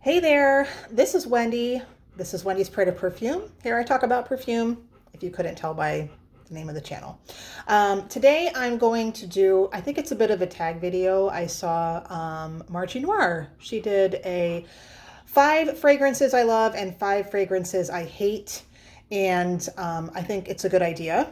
Hey there, this is Wendy. This is Wendy's Pride of Perfume. Here I talk about perfume, if you couldn't tell by the name of the channel. Today I'm going to do, I think it's a bit of a tag video. I saw Margie Noir. She did a 5 fragrances I love and 5 fragrances I hate. And I think it's a good idea.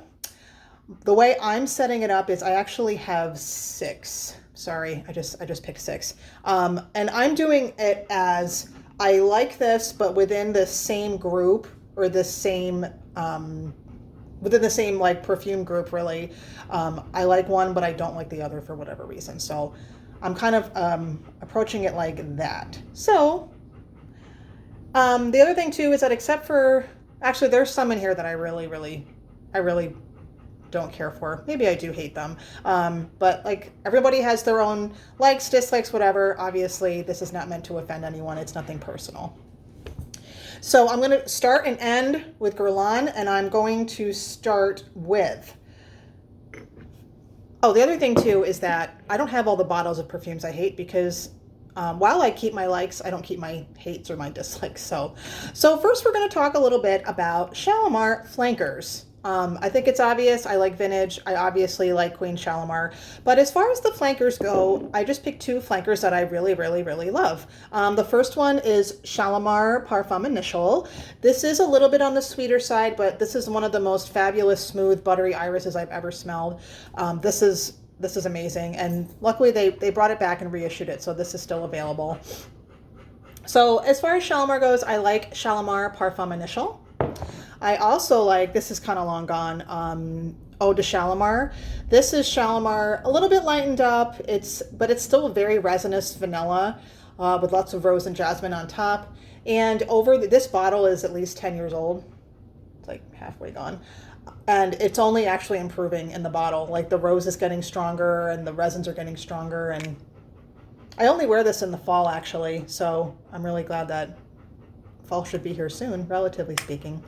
The way I'm setting it up is I actually have 6. Sorry, I just picked 6. And I'm doing it as I like this, but within the same group or the same within the same like perfume group really. I like one, but I don't like the other for whatever reason. So I'm kind of approaching it like that. So the other thing too is that except for actually there's some in here that I really don't care for. Maybe I do hate them. But like everybody has their own likes, dislikes, whatever. Obviously, this is not meant to offend anyone. It's nothing personal. So I'm going to start and end with Guerlain, and I'm going to start with... Oh, the other thing too is that I don't have all the bottles of perfumes I hate because while I keep my likes, I don't keep my hates or my dislikes. So first we're going to talk a little bit about Shalimar flankers. I think it's obvious. I like vintage. I obviously like Queen Shalimar. But as far as the flankers go, I just picked 2 flankers that I really love. The first one is Shalimar Parfum Initial. This is a little bit on the sweeter side, but this is one of the most fabulous, smooth, buttery irises I've ever smelled. This is amazing. And luckily they brought it back and reissued it, so this is still available. So as far as Shalimar goes, I like Shalimar Parfum Initial. I also like, this is kind of long gone, Eau de Shalimar. This is Shalimar, a little bit lightened up, but it's still very resinous vanilla with lots of rose and jasmine on top. And this bottle is at least 10 years old. It's like halfway gone. And it's only actually improving in the bottle. Like the rose is getting stronger and the resins are getting stronger. And I only wear this in the fall actually, so I'm really glad that fall should be here soon, relatively speaking.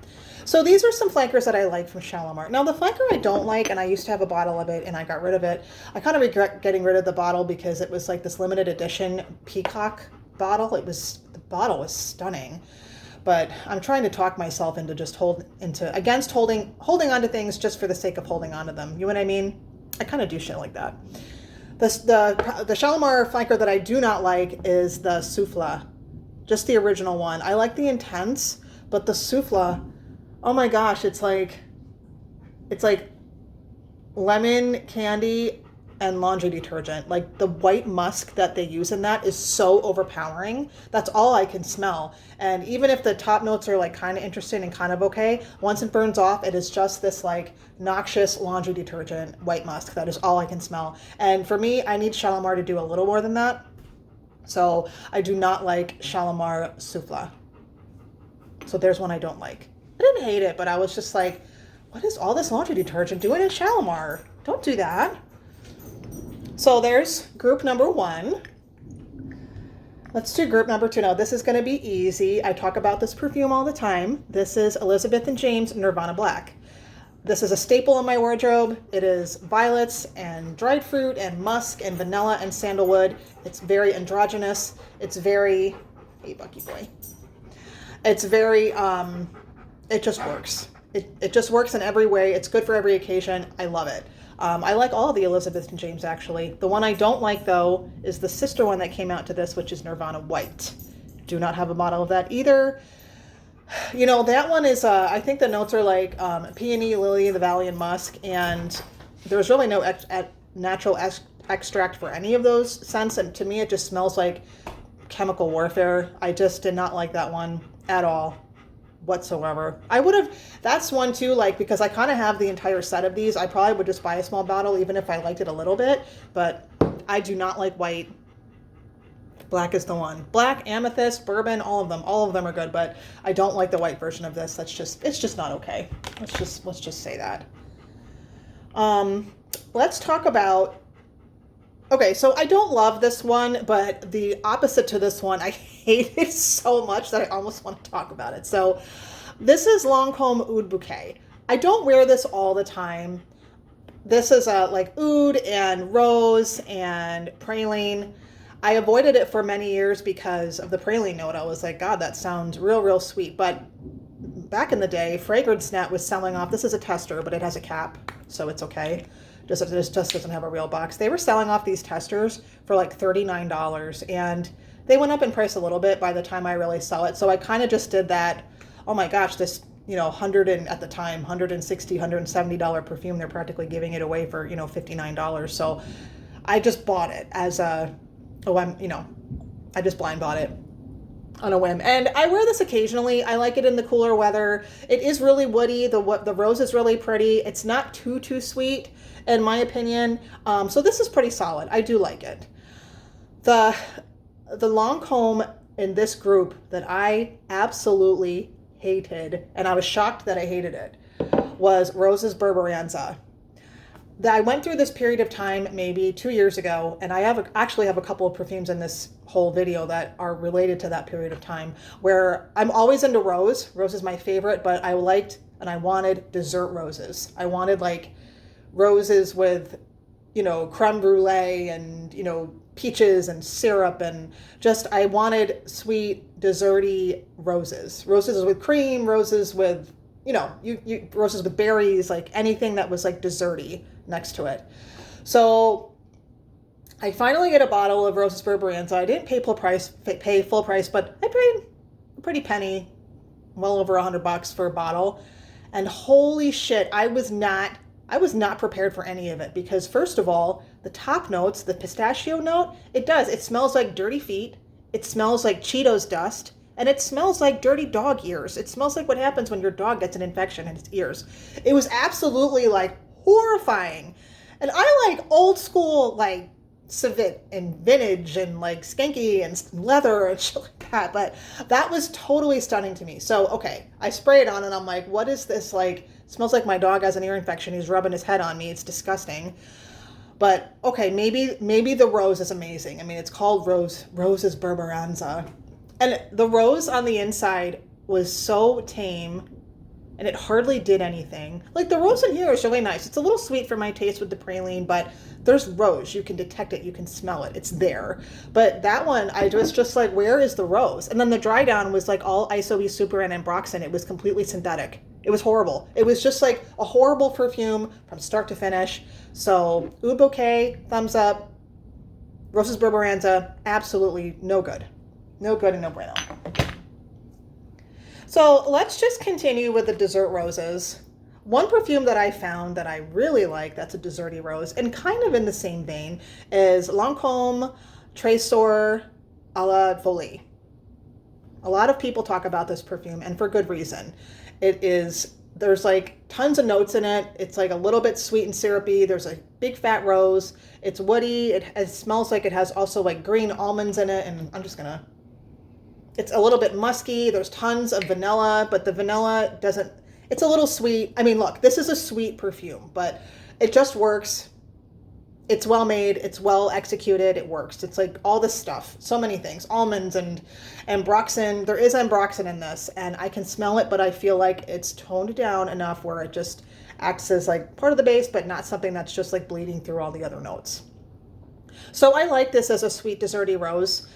So these are some flankers that I like from Shalimar. Now the flanker I don't like, and I used to have a bottle of it and I got rid of it. I kind of regret getting rid of the bottle because it was like this limited edition peacock bottle. The bottle was stunning. But I'm trying to talk myself into against holding on to things just for the sake of holding on to them. You know what I mean? I kind of do shit like that. The Shalimar flanker that I do not like is the Souffle. Just the original one. I like the Intense, but the Souffle, oh my gosh, it's like lemon candy and laundry detergent. Like the white musk that they use in that is so overpowering. That's all I can smell. And even if the top notes are like kind of interesting and kind of okay, once it burns off, it is just this like noxious laundry detergent white musk. That is all I can smell. And for me, I need Shalimar to do a little more than that. So I do not like Shalimar Souffle. So there's one I don't like. I didn't hate it, but I was just like, what is all this laundry detergent doing in Shalimar? Don't do that. So there's group number 1. Let's do group number 2 now. This is going to be easy. I talk about this perfume all the time. This is Elizabeth & James Nirvana Black. This is a staple in my wardrobe. It is violets and dried fruit and musk and vanilla and sandalwood. It's very androgynous. It's very, hey Bucky boy. It's very, it just works. It just works in every way. It's good for every occasion. I love it. I like all of the Elizabeth & James actually. The one I don't like though is the sister one that came out to this, which is Nirvana White. Do not have a bottle of that either. You know, that one is, I think the notes are like peony, lily of the valley, and musk, and there's really no natural extract for any of those scents, and to me it just smells like chemical warfare. I just did not like that one at all whatsoever. That's one too, like, because I kind of have the entire set of these. I probably would just buy a small bottle even if I liked it a little bit, but I do not like white. Black is the one. Black, amethyst, bourbon, all of them are good, but I don't like the white version of this. It's just not okay. Let's just say that. Let's talk about, okay, so I don't love this one, but the opposite to this one, I hate it so much that I almost want to talk about it. So this is Lancome Oud Bouquet. I don't wear this all the time. This is like oud and rose and praline. I avoided it for many years because of the praline note. I was like, God, that sounds real, real sweet. But back in the day, Fragrance Net was selling off. This is a tester, but it has a cap, so it's okay. Just doesn't have a real box. They were selling off these testers for like $39, and they went up in price a little bit by the time I really saw it. So I kind of just did that. Oh my gosh, this, you know, at the time, $160, $170 perfume. They're practically giving it away for, you know, $59. So I just bought it as I just blind bought it on a whim. And I wear this occasionally. I like it in the cooler weather. It is really woody. The rose is really pretty. It's not too sweet, in my opinion. So this is pretty solid. I do like it. The Lancome in this group that I absolutely hated, and I was shocked that I hated it, was Rose's Berberanza. I went through this period of time maybe 2 years ago, and I actually have a couple of perfumes in this whole video that are related to that period of time, where I'm always into rose. Rose is my favorite, but I liked and I wanted dessert roses. I wanted like roses with, you know, creme brulee and, you know, peaches and syrup, and just I wanted sweet, desserty roses. Roses with cream, roses with, you know, roses with berries, like anything that was like desserty next to it. So I finally get a bottle of Rose's Berberanza. I didn't pay full price, but I paid a pretty penny, well over $100 for a bottle. And holy shit, I was not prepared for any of it, because first of all, the top notes, the pistachio note, it smells like dirty feet. It smells like Cheetos dust. And it smells like dirty dog ears. It smells like what happens when your dog gets an infection in its ears. It was absolutely like horrifying. And I like old school, like civet and vintage and like skanky and leather and shit like that. But that was totally stunning to me. So, okay, I spray it on and I'm like, what is this? Like, it smells like my dog has an ear infection. He's rubbing his head on me. It's disgusting. But okay, maybe the rose is amazing. I mean, it's called Rose's Berberanza. And the rose on the inside was so tame, and it hardly did anything. Like, the rose in here is really nice. It's a little sweet for my taste with the praline, but there's rose. You can detect it. You can smell it. It's there. But that one, I was just like, where is the rose? And then the dry down was like all ISO-E Super and Ambroxan. It was completely synthetic. It was horrible. It was just like a horrible perfume from start to finish. So, Oud Bouquet, thumbs up. Rose's Berberanza, absolutely no good. No good and no bueno. So let's just continue with the dessert roses. One perfume that I found that I really like, that's a desserty rose, and kind of in the same vein, is Lancome Trésor à la Folie. A lot of people talk about this perfume, and for good reason. There's like tons of notes in it. It's like a little bit sweet and syrupy. There's a big fat rose. It's woody. It smells like it has also like green almonds in it, and it's a little bit musky. There's tons of vanilla, but the vanilla it's a little sweet. I mean, look, this is a sweet perfume, but it just works. It's well made. It's well executed. It works. It's like all this stuff. So many things. Almonds and Ambroxan. There is Ambroxan in this, and I can smell it, but I feel like it's toned down enough where it just acts as like part of the base, but not something that's just like bleeding through all the other notes. So I like this as a sweet, desserty rose.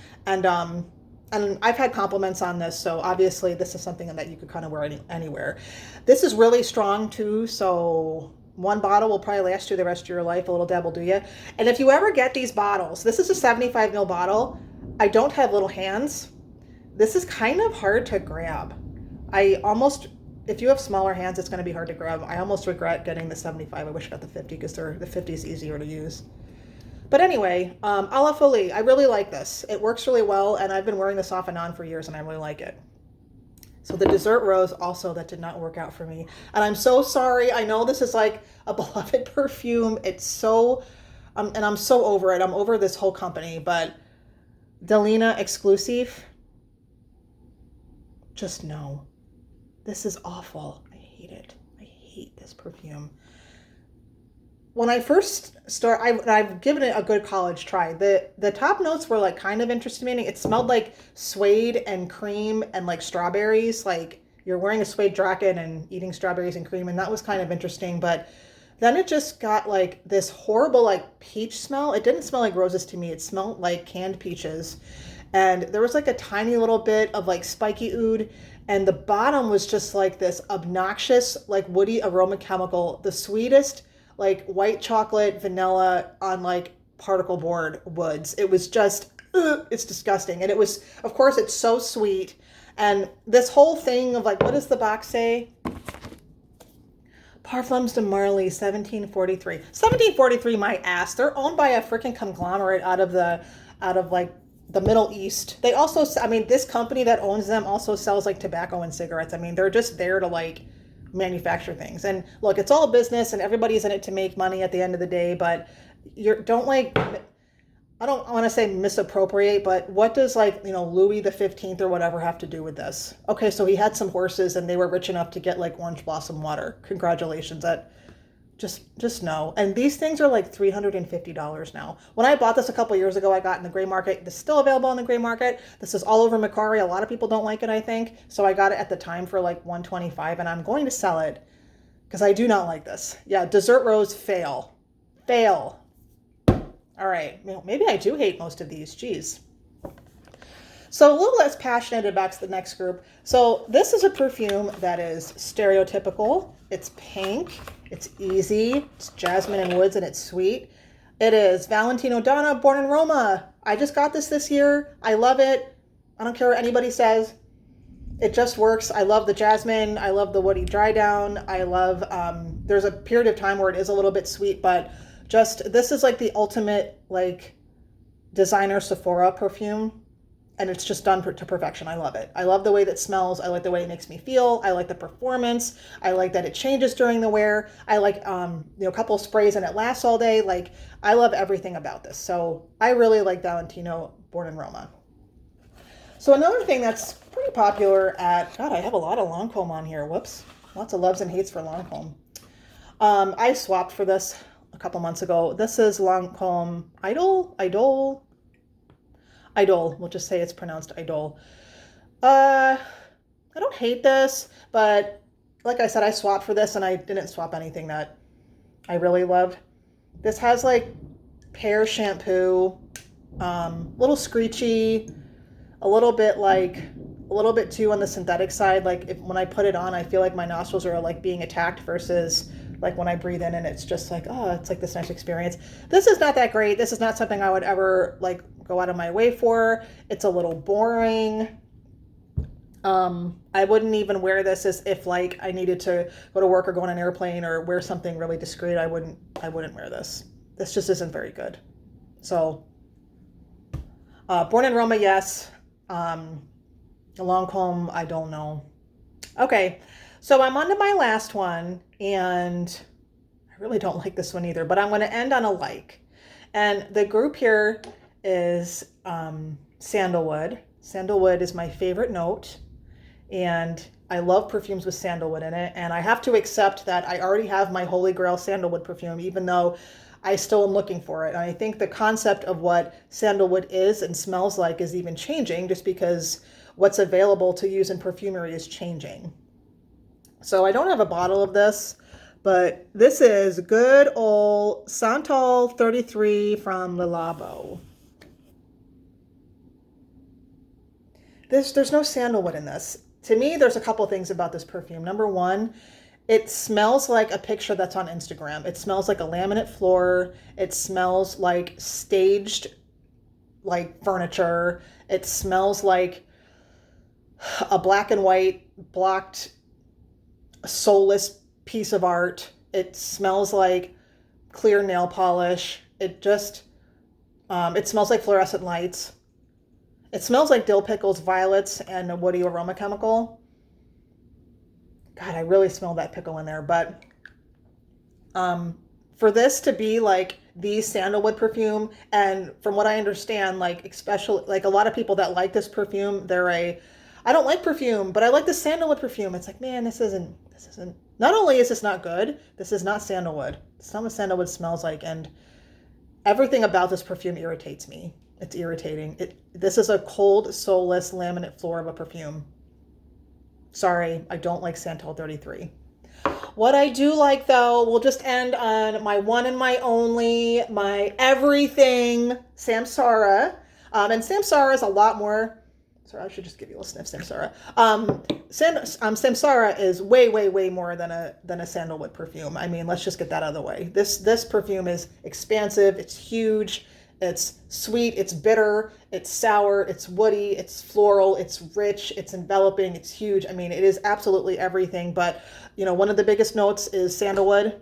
And I've had compliments on this, so obviously this is something that you could kind of wear anywhere. This is really strong too, so one bottle will probably last you the rest of your life. A little dab will do you. And if you ever get these bottles, this is a 75 ml bottle. I don't have little hands. This is kind of hard to grab. If you have smaller hands, it's going to be hard to grab. I almost regret getting the 75. I wish I got the 50 because the 50 is easier to use. But anyway, à la Folie, I really like this. It works really well, and I've been wearing this off and on for years, and I really like it. So the dessert rose also, that did not work out for me. And I'm so sorry. I know this is like a beloved perfume. It's so, and I'm so over it. I'm over this whole company. But Delina Exclusive, just no. This is awful. I hate it. I hate this perfume. When I first I've given it a good college try. The top notes were like kind of interesting. It smelled like suede and cream and like strawberries. Like you're wearing a suede jacket and eating strawberries and cream, and that was kind of interesting. But Then it just got like this horrible like peach smell. It didn't smell like roses to me. It smelled like canned peaches. And there was like a tiny little bit of like spiky oud. And the bottom was just like this obnoxious, like woody aroma chemical, the sweetest, like white chocolate vanilla on like particle board woods. It was just, ugh, it's disgusting. And it was, of course, it's so sweet. And this whole thing of like, what does the box say? Parfums de Marly, 1743. 1743, my ass. They're owned by a freaking conglomerate out of like the Middle East. They also, I mean, this company that owns them also sells like tobacco and cigarettes. I mean, they're just there to like manufacture things. And look, it's all business and everybody's in it to make money at the end of the day, but don't like, I don't want to say misappropriate, but what does like, Louis the 15th or whatever have to do with this? Okay, so he had some horses and they were rich enough to get like orange blossom water. Congratulations. That just no. And these things are like $350 now. When I bought this a couple years ago, I got in the gray market. It's still available in the gray market. This is all over Macari. A lot of people don't like it, I think. So I got it at the time for like $125 and I'm going to sell it because I do not like this. Yeah, Dessert Rose, fail. Fail. All right, maybe I do hate most of these. Geez. So a little less passionate about the next group. So this is a perfume that is stereotypical. It's pink. It's easy. It's jasmine and woods, and it's sweet. It is Valentino Donna, Born in Roma. I just got this year. I love it. I don't care what anybody says. It just works. I love the jasmine. I love the woody dry down. I love, there's a period of time where it is a little bit sweet, but this is like the ultimate like designer Sephora perfume, and it's just done to perfection. I love it. I love the way that it smells. I like the way it makes me feel. I like the performance. I like that it changes during the wear. I like a couple sprays and it lasts all day. Like, I love everything about this. So I really like Valentino Born in Roma. So another thing that's pretty popular God, I have a lot of Lancome on here. Whoops. Lots of loves and hates for Lancome. I swapped for this a couple months ago. This is Lancome Idol. We'll just say it's pronounced Idol. I don't hate this, but like I said, I swapped for this and I didn't swap anything that I really loved. This has like pear shampoo, little screechy, a little bit too on the synthetic side. Like when I put it on, I feel like my nostrils are like being attacked versus like when I breathe in and it's just like, oh, it's like this nice experience. This is not that great. This is not something I would ever like go out of my way for. It's a little boring. I wouldn't even wear this as if like I needed to go to work or go on an airplane or wear something really discreet. I wouldn't wear this. This just isn't very good. So, Born in Roma, yes. Lancome, I don't know. Okay, so I'm on to my last one, and I really don't like this one either, but I'm going to end on a like. And the group here is sandalwood. Sandalwood is my favorite note, and I love perfumes with sandalwood in it, and I have to accept that I already have my Holy Grail sandalwood perfume, even though I still am looking for it. And I think the concept of what sandalwood is and smells like is even changing just because what's available to use in perfumery is changing. So I don't have a bottle of this, but this is good old Santol 33 from Le Labo. There's no sandalwood in this. To me, there's a couple things about this perfume. Number one, it smells like a picture that's on Instagram. It smells like a laminate floor. It smells like staged like furniture. It smells like a black and white blocked soulless piece of art. It smells like clear nail polish. It smells like fluorescent lights. It smells like dill pickles, violets, and a woody aroma chemical. God, I really smell that pickle in there. But for this to be like the sandalwood perfume, and from what I understand, like especially like a lot of people that like this perfume, I don't like perfume, but I like the sandalwood perfume. It's like, man, this isn't, not only is this not good, this is not sandalwood. It's not what sandalwood smells like. And everything about this perfume irritates me. It's irritating. This is a cold, soulless laminate floor of a perfume. Sorry, I don't like Santol 33. What I do like though, we'll just end on my one and my only, my everything, Samsara. And Samsara is a lot more. Sorry, I should just give you a little sniff, Samsara. Samsara is way, way, way more than a sandalwood perfume. I mean, let's just get that out of the way. This perfume is expansive. It's huge. It's sweet. It's bitter. It's sour. It's woody. It's floral. It's rich. It's enveloping. It's huge. I mean, it is absolutely everything. But one of the biggest notes is sandalwood.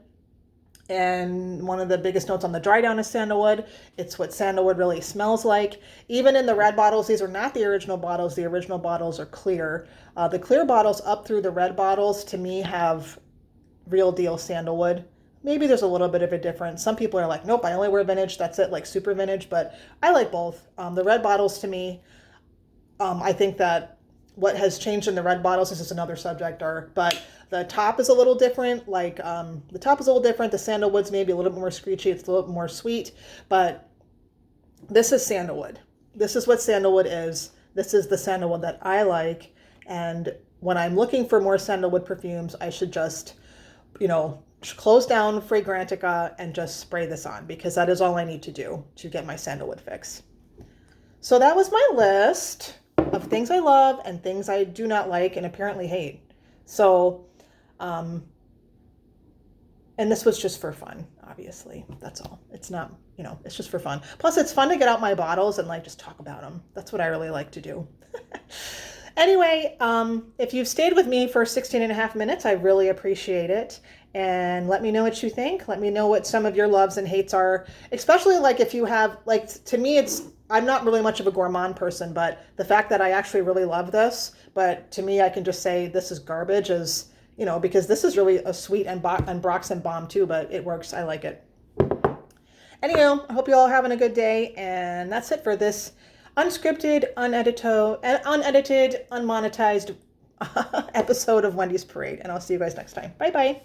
And one of the biggest notes on the dry down is sandalwood. It's what sandalwood really smells like. Even in the red bottles, these are not the original bottles. The original bottles are clear. The clear bottles up through the red bottles, to me, have real deal sandalwood. Maybe there's a little bit of a difference. Some people are like, nope, I only wear vintage. That's it, like super vintage. But I like both. The red bottles, to me, I think that what has changed in the red bottles, this is another subject, but the top is a little different. Like the top is a little different. The sandalwood's maybe a little bit more screechy. It's a little bit more sweet, but this is sandalwood. This is what sandalwood is. This is the sandalwood that I like. And when I'm looking for more sandalwood perfumes, I should just, close down Fragrantica and just spray this on, because that is all I need to do to get my sandalwood fix. So that was my list of things I love and things I do not like and apparently hate. So, and this was just for fun, obviously. That's all. It's not, it's just for fun. Plus, it's fun to get out my bottles and just talk about them. That's what I really like to do. Anyway, if you've stayed with me for 16 and a half minutes, I really appreciate it. And let me know what you think. Let me know what some of your loves and hates are, especially if you have, to me, I'm not really much of a gourmand person, but the fact that I actually really love this, but to me, I can just say this is garbage because this is really a sweet and Broxen bomb too, but it works. I like it. Anyhow, I hope you all are having a good day. And that's it for this unscripted, unedited, unmonetized episode of Wendy's Parade. And I'll see you guys next time. Bye-bye.